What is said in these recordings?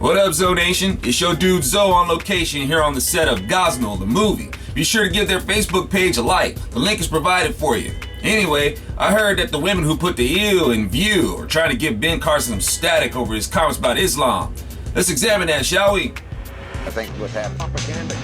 What up, ZoNation? It's your dude Zo on location here on the set of Gosnell, the movie. Be sure to give their Facebook page a like. The link is provided for you. Anyway, I heard that the women who put the ill in view are trying to give Ben Carson some static over his comments about Islam. Let's examine that, shall we? I think what's happening. Propaganda.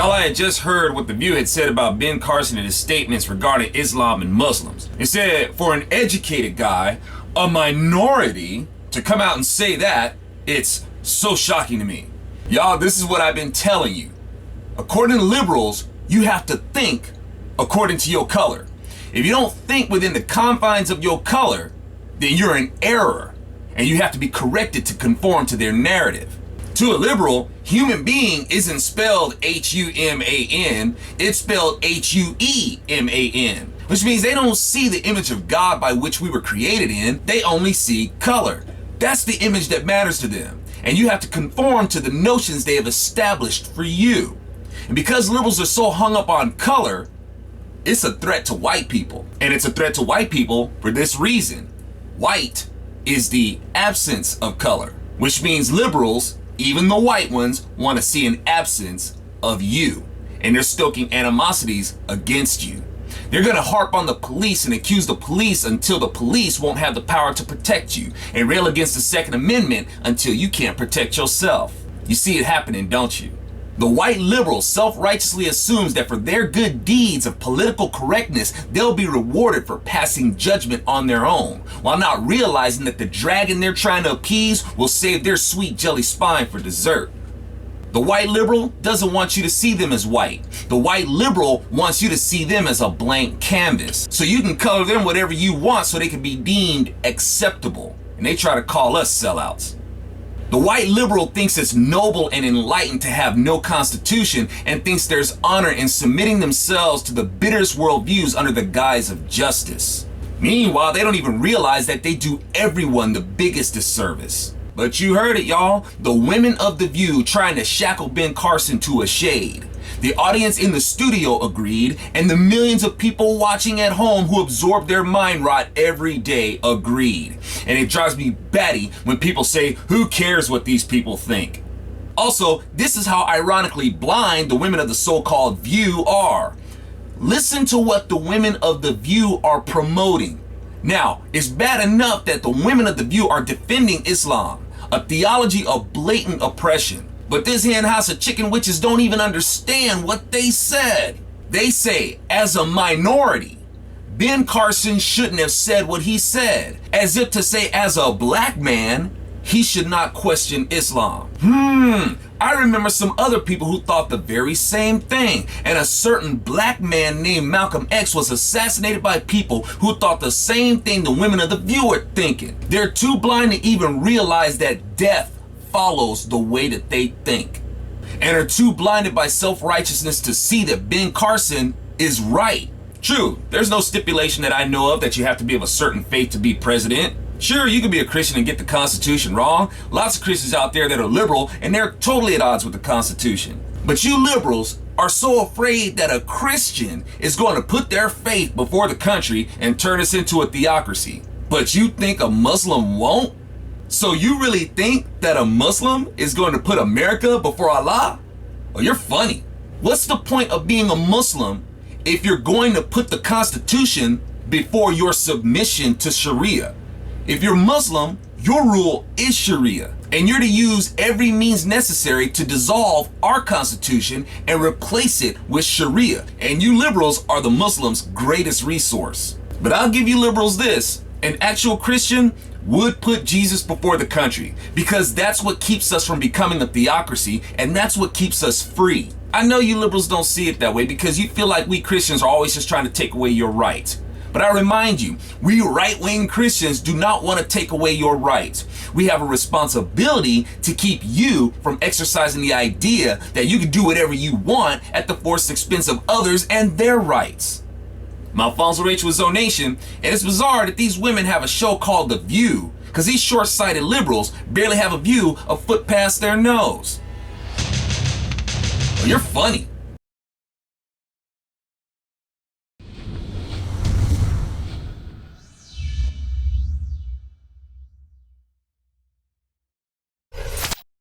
All I had just heard what The View had said about Ben Carson and his statements regarding Islam and Muslims. It said, for an educated guy, a minority, to come out and say that, it's so shocking to me. Y'all, this is what I've been telling you. According to liberals, you have to think according to your color. If you don't think within the confines of your color, then you're in error, and you have to be corrected to conform to their narrative. To a liberal, human being isn't spelled H-U-M-A-N, it's spelled H-U-E-M-A-N, which means they don't see the image of God by which we were created in, they only see color. That's the image that matters to them, and you have to conform to the notions they have established for you. And because liberals are so hung up on color, it's a threat to white people. And it's a threat to white people for this reason. White is the absence of color, which means liberals, even the white ones, want to see an absence of you, and they're stoking animosities against you. They're going to harp on the police and accuse the police until the police won't have the power to protect you, and rail against the Second Amendment until you can't protect yourself. You see it happening, don't you? The white liberal self-righteously assumes that for their good deeds of political correctness, they'll be rewarded for passing judgment on their own, while not realizing that the dragon they're trying to appease will save their sweet jelly spine for dessert. The white liberal doesn't want you to see them as white. The white liberal wants you to see them as a blank canvas, so you can color them whatever you want so they can be deemed acceptable. And they try to call us sellouts. The white liberal thinks it's noble and enlightened to have no constitution, and thinks there's honor in submitting themselves to the bitterest worldviews under the guise of justice. Meanwhile, they don't even realize that they do everyone the biggest disservice. But you heard it, y'all. The women of The View trying to shackle Ben Carson to a shade. The audience in the studio agreed, and the millions of people watching at home who absorb their mind rot every day agreed. And it drives me batty when people say, who cares what these people think? Also, this is how ironically blind the women of the so-called View are. Listen to what the women of The View are promoting. Now, it's bad enough that the women of The View are defending Islam, a theology of blatant oppression. But this hen house of chicken witches don't even understand what they said. They say, as a minority, Ben Carson shouldn't have said what he said, as if to say, as a black man, he should not question Islam. I remember some other people who thought the very same thing, and a certain black man named Malcolm X was assassinated by people who thought the same thing the women of The View are thinking. They're too blind to even realize that death follows the way that they think, and are too blinded by self-righteousness to see that Ben Carson is right. True, there's no stipulation that I know of that you have to be of a certain faith to be president. Sure, you can be a Christian and get the Constitution wrong. Lots of Christians out there that are liberal and they're totally at odds with the Constitution. But you liberals are so afraid that a Christian is going to put their faith before the country and turn us into a theocracy. But you think a Muslim won't? So you really think that a Muslim is going to put America before Allah? Well, you're funny. What's the point of being a Muslim if you're going to put the Constitution before your submission to Sharia? If you're Muslim, your rule is Sharia, and you're to use every means necessary to dissolve our Constitution and replace it with Sharia. And you liberals are the Muslims' greatest resource. But I'll give you liberals this: an actual Christian would put Jesus before the country, because that's what keeps us from becoming a theocracy, and that's what keeps us free. I know you liberals don't see it that way because you feel like we Christians are always just trying to take away your rights. But I remind you, we right-wing Christians do not want to take away your rights. We have a responsibility to keep you from exercising the idea that you can do whatever you want at the forced expense of others and their rights. I'm Alfonso Rach with ZoNation, and it's bizarre that these women have a show called The View, because these short-sighted liberals barely have a view a foot past their nose. Well, you're funny.